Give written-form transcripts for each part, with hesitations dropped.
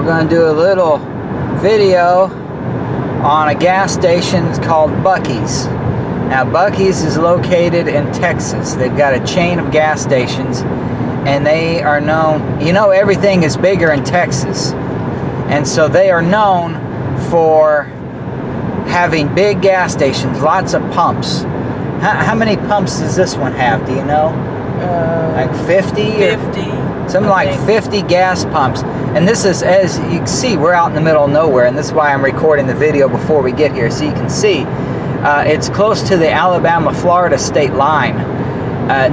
we're going to do a little video on a gas station. It's called Buc-ee's. Now, Buc-ee's is located in Texas. They've got a chain of gas stations, and they are known, you know, everything is bigger in Texas. And so they are known for having big gas stations, lots of pumps. How many pumps does this one have? Do you know? Like 50? 50. Something like 50 gas pumps. And this is, as you can see, we're out in the middle of nowhere, and this is why I'm recording the video before we get here, so you can see it's close to the Alabama-Florida state line.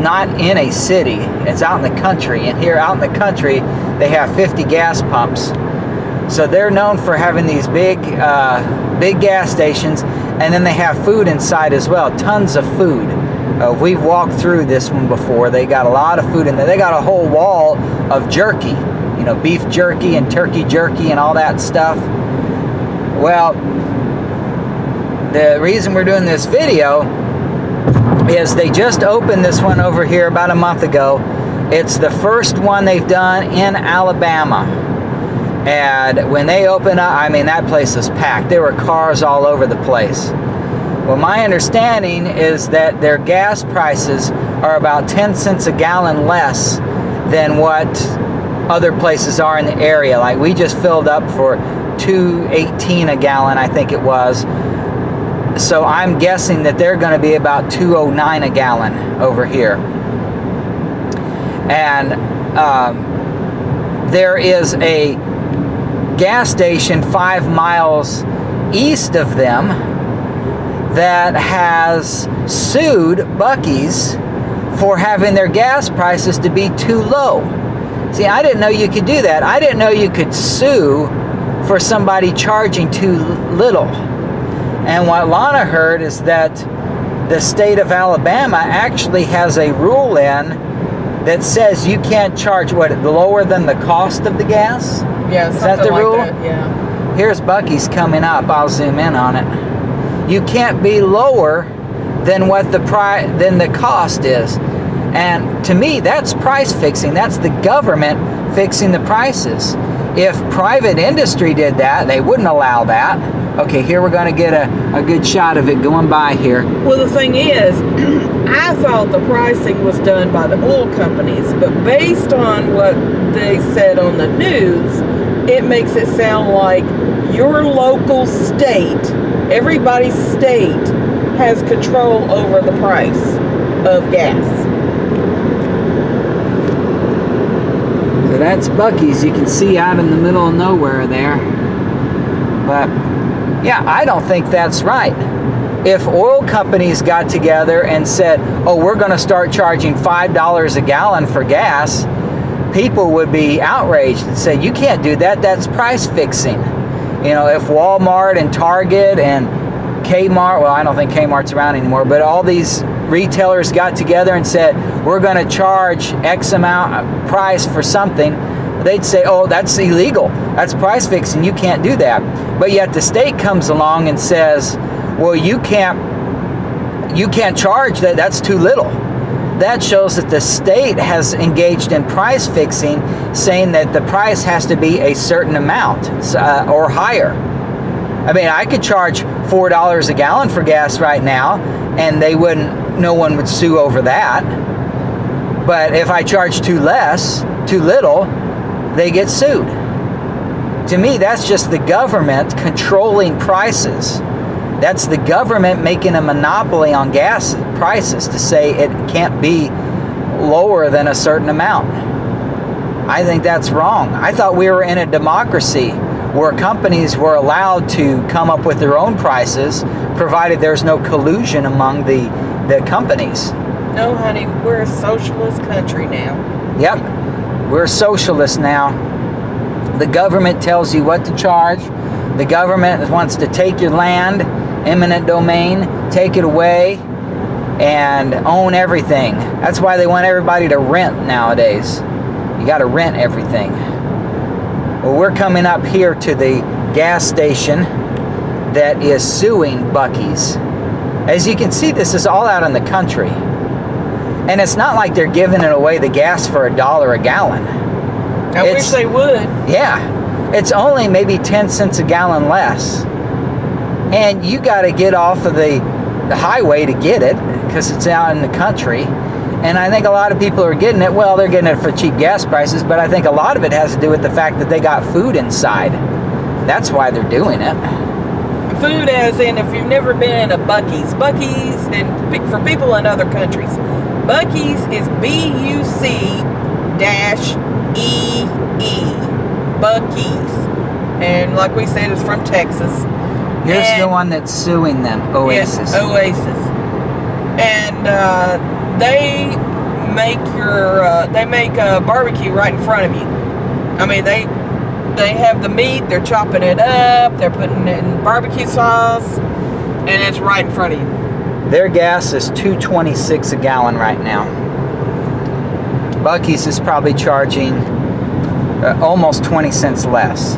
Not in a city, it's out in the country, and here out in the country they have 50 gas pumps. So they're known for having these big gas stations, and then they have food inside as well, tons of food. We've walked through this one before. They got a lot of food in there. They got a whole wall of jerky, you know, beef jerky and turkey jerky and all that stuff. Well, the reason we're doing this video is they just opened this one over here about a month ago. It's the first one they've done in Alabama. And when they opened up, I mean, that place was packed. There were cars all over the place. Well, my understanding is that their gas prices are about 10 cents a gallon less than what other places are in the area. Like, we just filled up for $2.18 a gallon, I think it was. So I'm guessing that they're going to be about $2.09 a gallon over here. And there is a gas station 5 miles east of them that has sued Buc-ee's for having their gas prices to be too low. See, I didn't know you could do that. I didn't know you could sue for somebody charging too little. And what Lana heard is that the state of Alabama actually has a rule in that says you can't charge, what, lower than the cost of the gas? Yeah, is that the like rule? That, yeah. Here's Buc-ee's coming up. I'll zoom in on it. You can't be lower than what the cost is. And to me, that's price fixing. That's the government fixing the prices. If private industry did that, they wouldn't allow that. Okay, here we're going to get a good shot of it going by here. Well, the thing is, I thought the pricing was done by the oil companies, but based on what they said on the news, it makes it sound like your local state, everybody's state, has control over the price of gas. So that's Buc-ee's. You can see out in the middle of nowhere there. But yeah, I don't think that's right. If oil companies got together and said, oh, we're going to start charging $5 a gallon for gas, people would be outraged and say, you can't do that. That's price fixing. You know, if Walmart and Target and Kmart, well, I don't think Kmart's around anymore, but all these retailers got together and said, we're going to charge X amount of price for something, they'd say, oh, that's illegal. That's price fixing. You can't do that. But yet the state comes along and says, well, you can't charge that. That's too little. That shows that the state has engaged in price fixing, saying that the price has to be a certain amount or higher. I mean, I could charge $4 a gallon for gas right now, and no one would sue over that. But if I charge too little, they get sued. To me, that's just the government controlling prices. That's the government making a monopoly on gas prices to say it can't be lower than a certain amount. I think that's wrong. I thought we were in a democracy where companies were allowed to come up with their own prices, provided there's no collusion among the companies. No, honey, we're a socialist country now. Yep, we're socialists now. The government tells you what to charge. The government wants to take your land, eminent domain, take it away, and own everything. That's why they want everybody to rent nowadays. You got to rent everything. Well, we're coming up here to the gas station that is suing Buc-ee's. As you can see, this is all out in the country. And it's not like they're giving it away, the gas, for $1 a gallon. I wish they would. Yeah. it's only maybe 10 cents a gallon less. And you got to get off of the highway to get it because it's out in the country. And I think a lot of people are getting it. Well, they're getting it for cheap gas prices, but I think a lot of it has to do with the fact that they got food inside. That's why they're doing it. Food, as in, if you've never been to Buc-ee's, and for people in other countries, Buc-ee's is BUC-EE, Buc-ee's. And like we said, it's from Texas. Here's the one that's suing them, Oasis. Yes, Oasis. And they make a barbecue right in front of you. I mean, they have the meat, they're chopping it up, they're putting it in barbecue sauce, and it's right in front of you. Their gas is $2.26 a gallon right now. Buc-ee's is probably charging almost 20 cents less.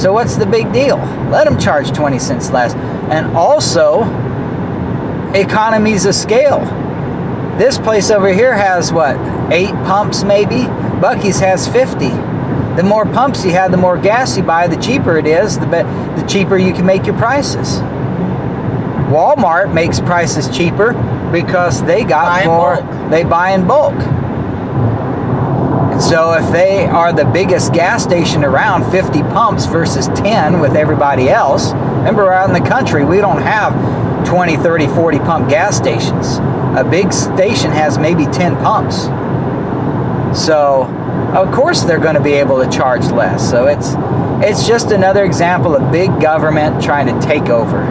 So what's the big deal? Let them charge 20 cents less. And also, economies of scale. This place over here has, what, 8 pumps maybe? Buc-ee's has 50. The more pumps you have, the more gas you buy, the cheaper it is, the cheaper you can make your prices. Walmart makes prices cheaper because they got they buy in bulk. And so if they are the biggest gas station around, 50 pumps versus 10 with everybody else, remember, we're out in the country, we don't have 20, 30, 40 pump gas stations. A big station has maybe 10 pumps. So, of course they're going to be able to charge less. So it's just another example of big government trying to take over.